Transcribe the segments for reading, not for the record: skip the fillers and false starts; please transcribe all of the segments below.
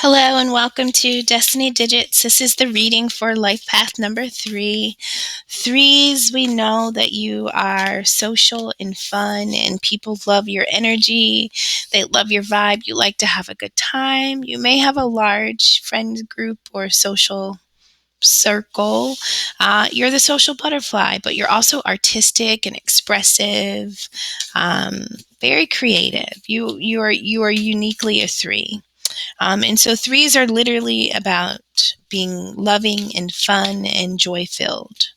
Hello and welcome to Destiny Digits. This is the reading for life path number 3. Threes, we know that you are social and fun and people love your energy. They love your vibe. You like to have a good time. You may have a large friend group or social circle. You're the social butterfly, but you're also artistic and expressive, very creative. You are uniquely a 3. And so threes are literally about being loving and fun and joy filled.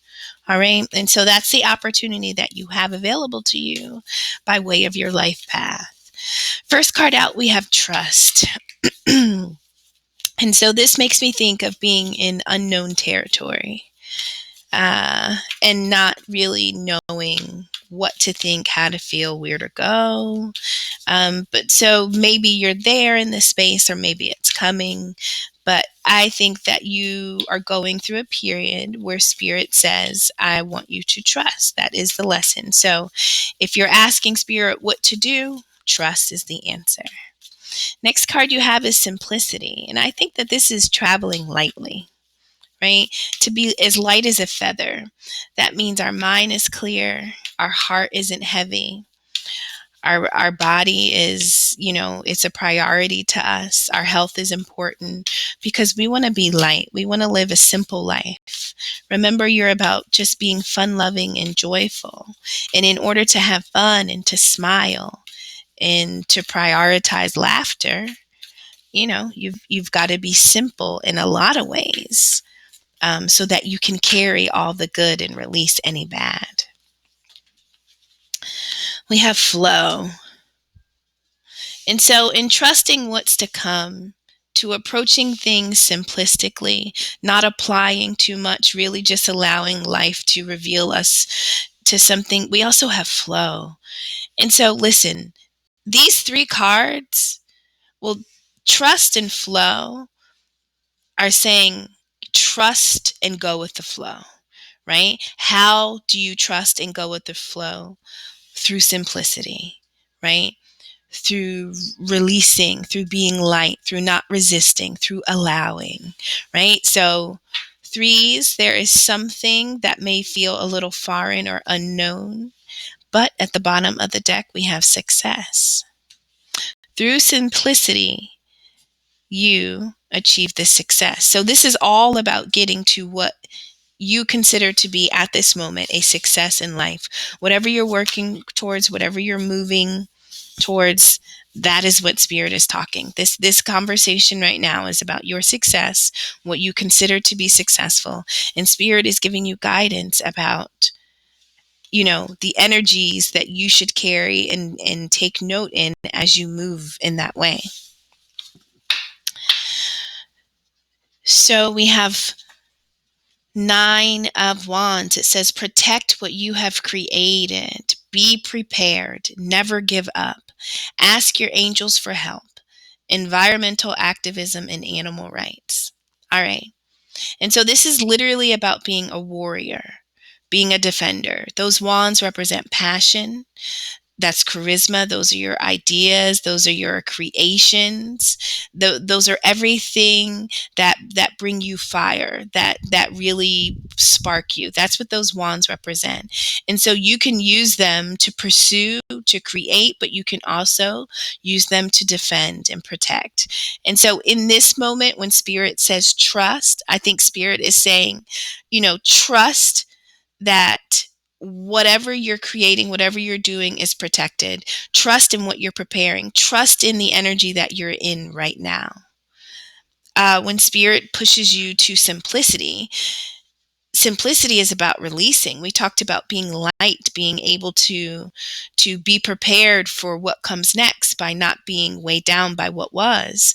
All right. And so that's the opportunity that you have available to you by way of your life path. First card out, we have trust. And so this makes me think of being in unknown territory and not really knowing what to think, how to feel, where to go. But so maybe you're there in this space, or maybe it's coming. But I think that you are going through a period where Spirit says, I want you to trust. That is the lesson. So if you're asking Spirit what to do, trust is the answer. Next card you have is simplicity. And I think that this is traveling lightly, right? To be as light as a feather. That means our mind is clear, our heart isn't heavy. Our body is, it's a priority to us. Our health is important because we want to be light. We want to live a simple life. Remember, you're about just being fun loving and joyful. And in order to have fun and to smile and to prioritize laughter, you've got to be simple in a lot of ways, so that you can carry all the good and release any bad. We have flow. And so, in trusting what's to come, to approaching things simplistically, not applying too much, really just allowing life to reveal us to something, we also have flow. And so, listen, these 3 cards, well, trust and flow are saying trust and go with the flow, right? How do you trust and go with the flow? Through simplicity, right? Through releasing, through being light, through not resisting, through allowing, right? So 3s, there is something that may feel a little foreign or unknown, but at the bottom of the deck, we have success. Through simplicity, you achieve this success. So this is all about getting to what you consider to be at this moment a success in life. Whatever you're working towards, whatever you're moving towards, that is what Spirit is talking. This conversation right now is about your success, what you consider to be successful, and Spirit is giving you guidance about the energies that you should carry and take note in as you move in that way. So we have 9 of Wands. It says, protect what you have created. Be prepared. Never give up. Ask your angels for help. Environmental activism and animal rights. All right. And so this is literally about being a warrior, being a defender. Those wands represent passion. That's charisma. Those are your ideas. Those are your creations. Those are everything that bring you fire, that really spark you. That's what those wands represent. And so you can use them to pursue, to create, but you can also use them to defend and protect. And so in this moment, when Spirit says trust, I think Spirit is saying, trust that whatever you're creating, whatever you're doing is protected. Trust in what you're preparing. Trust in the energy that you're in right now. When Spirit pushes you to simplicity, simplicity is about releasing. We talked about being light, being able to be prepared for what comes next by not being weighed down by what was.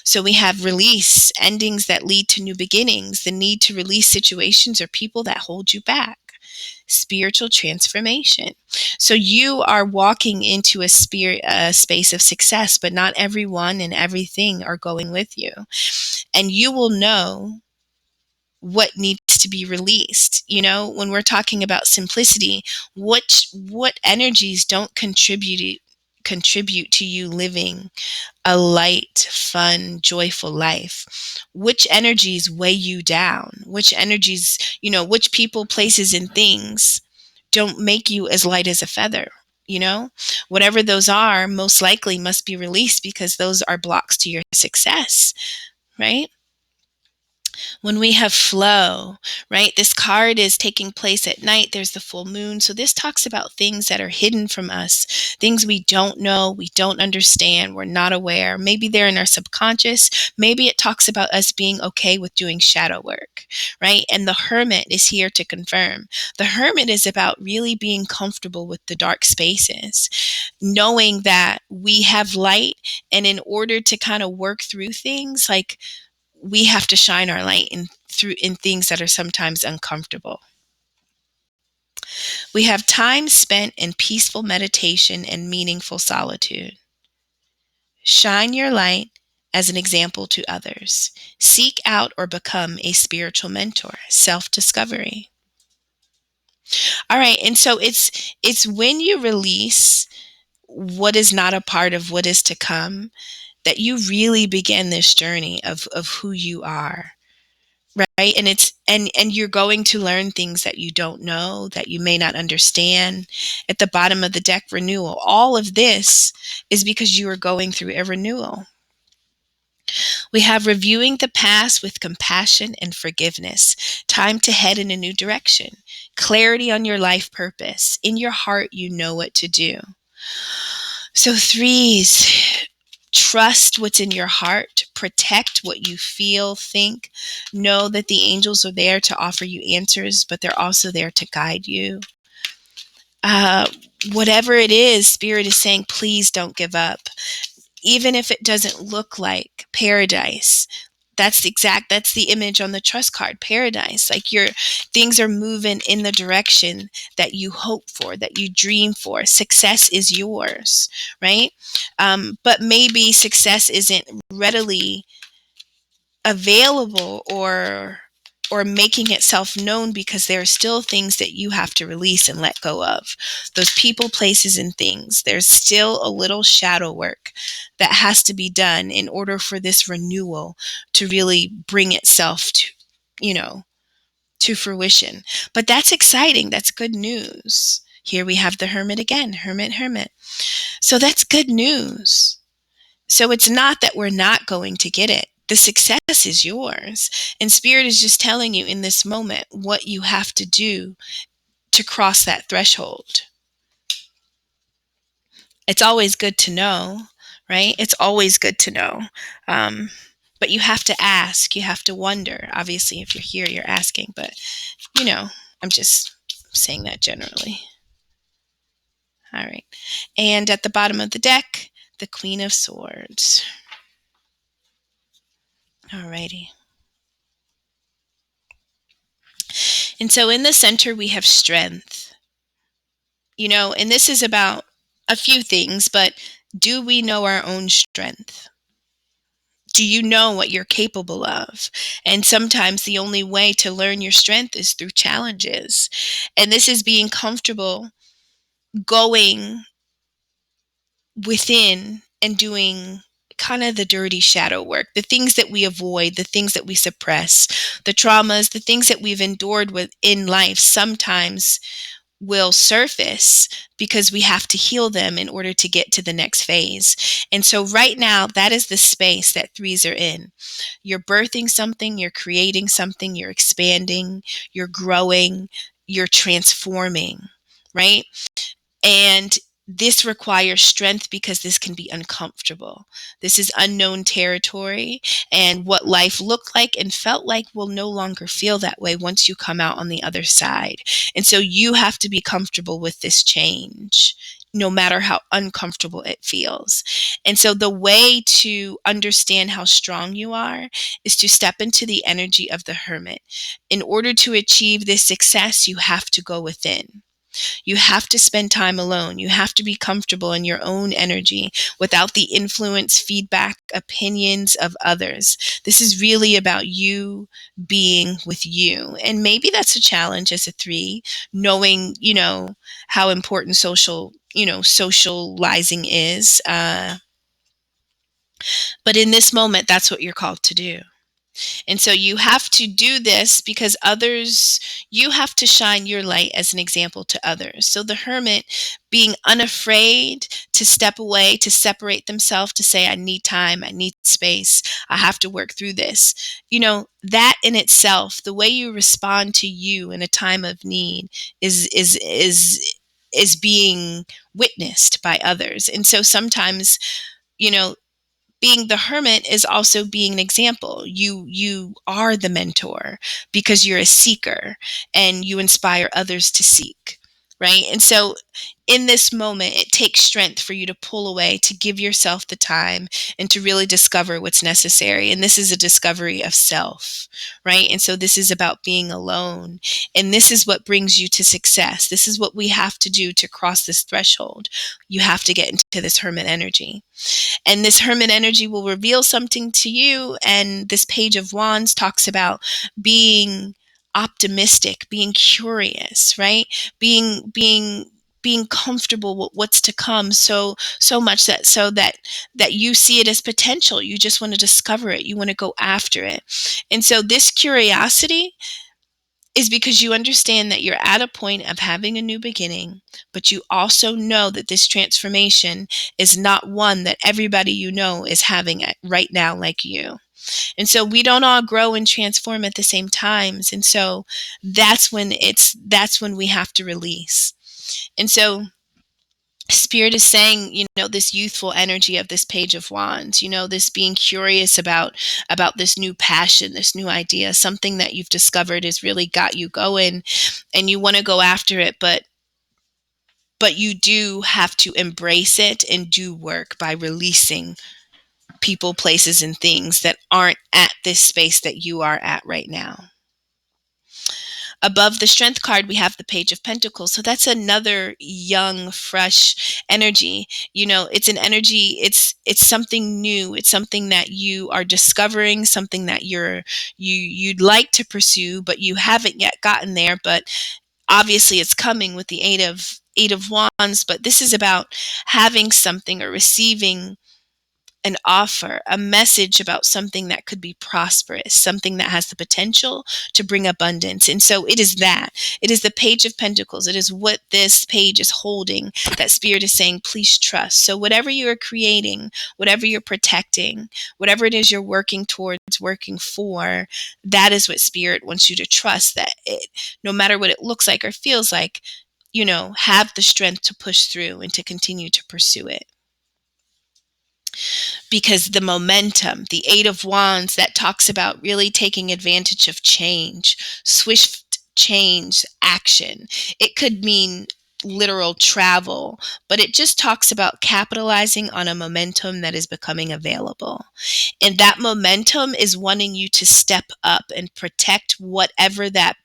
So we have release, endings that lead to new beginnings, the need to release situations or people that hold you back. Spiritual transformation. So you are walking into a space of success, but not everyone and everything are going with you. And you will know what needs to be released. When we're talking about simplicity, what energies don't contribute contribute to you living a light, fun, joyful life? Which energies weigh you down? Which energies, which people, places, and things don't make you as light as a feather? Whatever those are, most likely must be released, because those are blocks to your success, right? When we have flow, right? This card is taking place at night. There's the full moon. So this talks about things that are hidden from us, things we don't know, we don't understand, we're not aware. Maybe they're in our subconscious. Maybe it talks about us being okay with doing shadow work, right? And the hermit is here to confirm. The hermit is about really being comfortable with the dark spaces, knowing that we have light, and in order to kind of work through things, like, we have to shine our light in things that are sometimes uncomfortable. We have time spent in peaceful meditation and meaningful solitude. Shine your light as an example to others. Seek out or become a spiritual mentor. Self-discovery. All right, and so it's when you release what is not a part of what is to come that you really begin this journey of who you are. Right. And you're going to learn things that you don't know, that you may not understand. At the bottom of the deck, renewal. All of this is because you are going through a renewal. We have reviewing the past with compassion and forgiveness. Time to head in a new direction. Clarity on your life purpose. In your heart, you know what to do. So threes, trust what's in your heart, protect what you feel, think, know that the angels are there to offer you answers, but they're also there to guide you. Whatever it is, Spirit is saying, please don't give up. Even if it doesn't look like paradise, that's the image on the trust card, paradise. Like, your things are moving in the direction that you hope for, that you dream for. Success is yours, right? But maybe success isn't readily available or making itself known, because there are still things that you have to release and let go of. Those people, places, and things. There's still a little shadow work that has to be done in order for this renewal to really bring itself to fruition. But that's exciting. That's good news. Here we have the hermit again. Hermit. So that's good news. So it's not that we're not going to get it. The success is yours. And Spirit is just telling you in this moment what you have to do to cross that threshold. It's always good to know, right? It's always good to know. But you have to ask. You have to wonder. Obviously, if you're here, you're asking. But, I'm just saying that generally. All right. And at the bottom of the deck, the Queen of Swords. Alrighty. And so in the center, we have strength. And this is about a few things, but do we know our own strength? Do you know what you're capable of? And sometimes the only way to learn your strength is through challenges. And this is being comfortable going within and doing kind of the dirty shadow work, the things that we avoid, the things that we suppress, the traumas, the things that we've endured in life sometimes will surface because we have to heal them in order to get to the next phase. And so right now, that is the space that threes are in. You're birthing something, you're creating something, you're expanding, you're growing, you're transforming, right? And this requires strength because this can be uncomfortable. This is unknown territory, and what life looked like and felt like will no longer feel that way once you come out on the other side. And so you have to be comfortable with this change, no matter how uncomfortable it feels. And so the way to understand how strong you are is to step into the energy of the hermit. In order to achieve this success, you have to go within. You have to spend time alone. You have to be comfortable in your own energy without the influence, feedback, opinions of others. This is really about you being with you. And maybe that's a challenge as a 3, knowing, how important socializing is. But in this moment, that's what you're called to do. And so you have to do this because you have to shine your light as an example to others. So the hermit being unafraid to step away, to separate themselves, to say, I need time, I need space, I have to work through this. That in itself, the way you respond to you in a time of need is being witnessed by others. And so sometimes, you know, being the hermit is also being an example. You are the mentor because you're a seeker and you inspire others to seek, right? And so in this moment, it takes strength for you to pull away, to give yourself the time and to really discover what's necessary. And this is a discovery of self, right? And so this is about being alone. And this is what brings you to success. This is what we have to do to cross this threshold. You have to get into this hermit energy. And this hermit energy will reveal something to you. And this Page of Wands talks about being optimistic, being curious, right? Being comfortable with what's to come, so much that you see it as potential. You just want to discover it. You want to go after it. And so this curiosity is because you understand that you're at a point of having a new beginning, but you also know that this transformation is not one that everybody is having it right now like you. And so we don't all grow and transform at the same times. And so that's when we have to release. And so Spirit is saying, this youthful energy of this Page of Wands, this being curious about this new passion, this new idea, something that you've discovered has really got you going and you want to go after it, but you do have to embrace it and do work by releasing people, places, and things that aren't at this space that you are at right now. Above the Strength card, we have the Page of Pentacles. So that's another young, fresh energy. It's an energy, it's something new. It's something that you are discovering, something that you'd like to pursue, but you haven't yet gotten there. But obviously it's coming with the Eight of Wands. But this is about having something or receiving an offer, a message about something that could be prosperous, something that has the potential to bring abundance. And so it is that. It is the Page of Pentacles. It is what this page is holding, that Spirit is saying, please trust. So whatever you are creating, whatever you're protecting, whatever it is you're working towards, working for, that is what Spirit wants you to trust, that it, no matter what it looks like or feels like, have the strength to push through and to continue to pursue it. Because the momentum, the Eight of Wands, that talks about really taking advantage of change, swift change, action. It could mean literal travel, but it just talks about capitalizing on a momentum that is becoming available. And that momentum is wanting you to step up and protect whatever that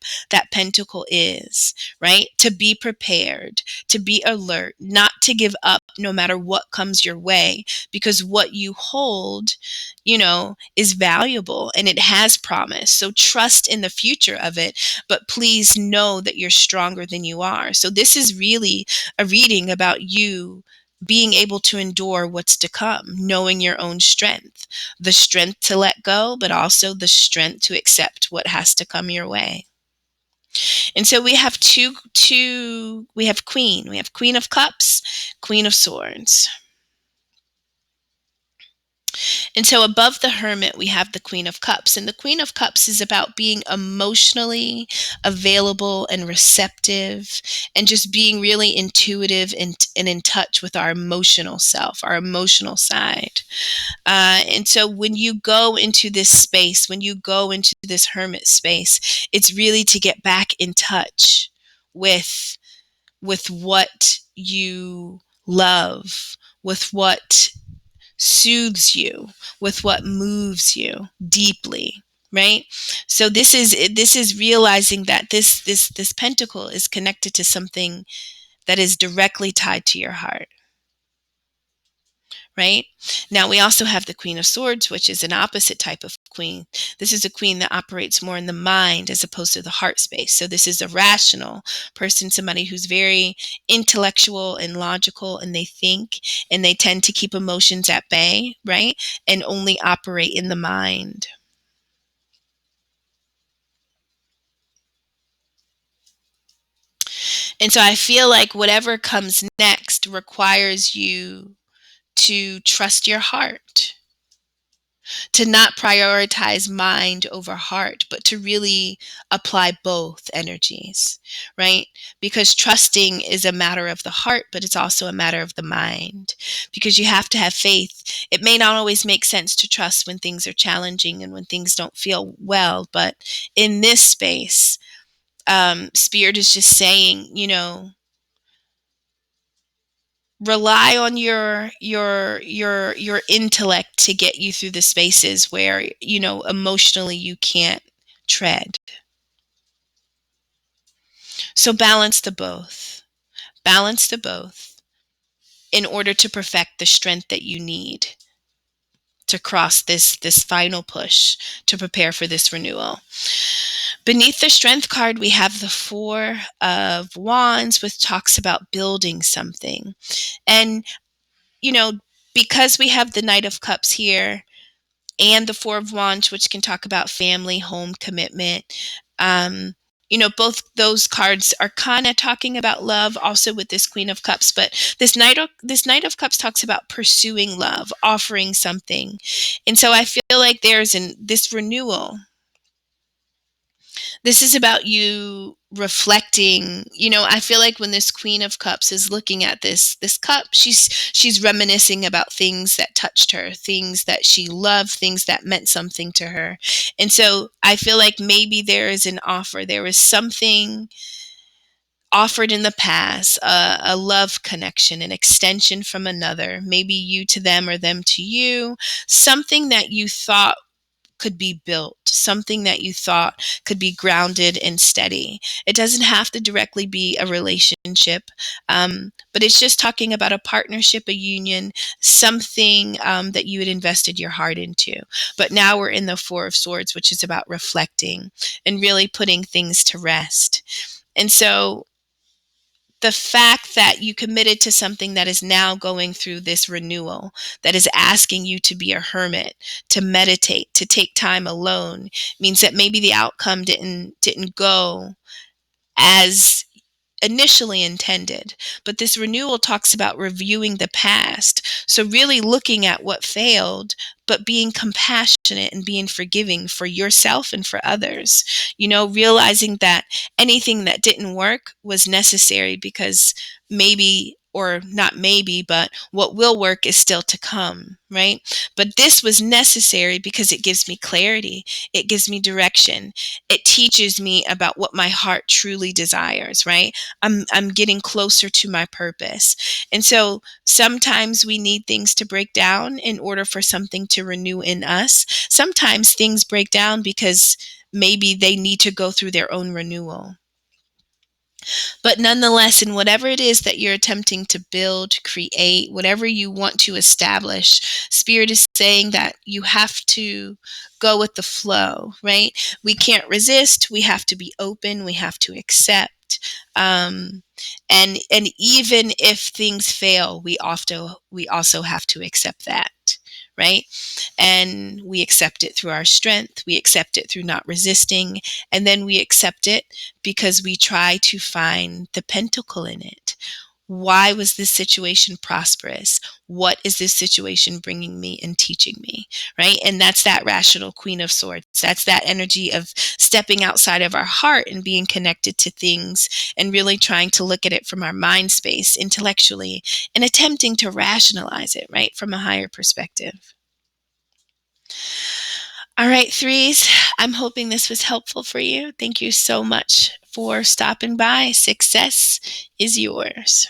pentacle is, right? To be prepared, to be alert, not to give up no matter what comes your way, because what you hold, is valuable and it has promise. So trust in the future of it, but please know that you're stronger than you are. So this is really a reading about you being able to endure what's to come, knowing your own strength, the strength to let go, but also the strength to accept what has to come your way. And so we have we have Queen of Cups, Queen of Swords. And so above the Hermit, we have the Queen of Cups. And the Queen of Cups is about being emotionally available and receptive and just being really intuitive and in touch with our emotional self, our emotional side. And so when you go into this space, when you go into this hermit space, it's really to get back in touch with what you love, with what soothes you, with what moves you deeply, right? So this is realizing that this pentacle is connected to something that is directly tied to your heart, right? Now we also have the Queen of Swords, which is an opposite type of queen. This is a queen that operates more in the mind as opposed to the heart space. So this is a rational person, somebody who's very intellectual and logical, and they think, and they tend to keep emotions at bay, right? And only operate in the mind. And so I feel like whatever comes next requires you to trust your heart, to not prioritize mind over heart, but to really apply both energies, right? Because trusting is a matter of the heart, but it's also a matter of the mind, because you have to have faith. It may not always make sense to trust when things are challenging and when things don't feel well, but in this space, Spirit is just saying, rely on your intellect to get you through the spaces where emotionally you can't tread. So balance the both in order to perfect the strength that you need to cross this final push to prepare for this renewal. Beneath the strength card, we have the Four of Wands, which talks about building something. And you know because we have the Knight of Cups here and the Four of Wands, which can talk about family, home, commitment. Both those cards are kind of talking about love, also with this Queen of Cups. But this Knight of Cups talks about pursuing love, offering something, and so I feel like there's this renewal. This is about you reflecting. I feel like when this Queen of Cups is looking at this cup, she's reminiscing about things that touched her, things that she loved, things that meant something to her. And so I feel like maybe there is something offered in the past, a love connection, an extension from another, maybe you to them or them to you, something that you thought could be built, something that you thought could be grounded and steady. It doesn't have to directly be a relationship, but it's just talking about a partnership, a union, something that you had invested your heart into. But now we're in the Four of Swords, which is about reflecting and really putting things to rest. And so the fact that you committed to something that is now going through this renewal, that is asking you to be a hermit, to meditate, to take time alone, means that maybe the outcome didn't go as initially intended. But this renewal talks about reviewing the past. So really looking at what failed, but being compassionate and being forgiving for yourself and for others. Realizing that anything that didn't work was necessary, because maybe, or not maybe, but what will work is still to come, right? But this was necessary because it gives me clarity. It gives me direction. It teaches me about what my heart truly desires, right? I'm getting closer to my purpose. And so sometimes we need things to break down in order for something to renew in us. Sometimes things break down because maybe they need to go through their own renewal. But nonetheless, in whatever it is that you're attempting to build, create, whatever you want to establish, Spirit is saying that you have to go with the flow, right? We can't resist. We have to be open. We have to accept. And even if things fail, we also have to accept that, right? And we accept it through our strength. We accept it through not resisting, and then we accept it because we try to find the pentacle in it. Why was this situation prosperous? What is this situation bringing me and teaching me, right? And that's that rational Queen of Swords. That's that energy of stepping outside of our heart and being connected to things and really trying to look at it from our mind space intellectually and attempting to rationalize it, right, from a higher perspective. All right, threes, I'm hoping this was helpful for you. Thank you so much for stopping by. Success is yours.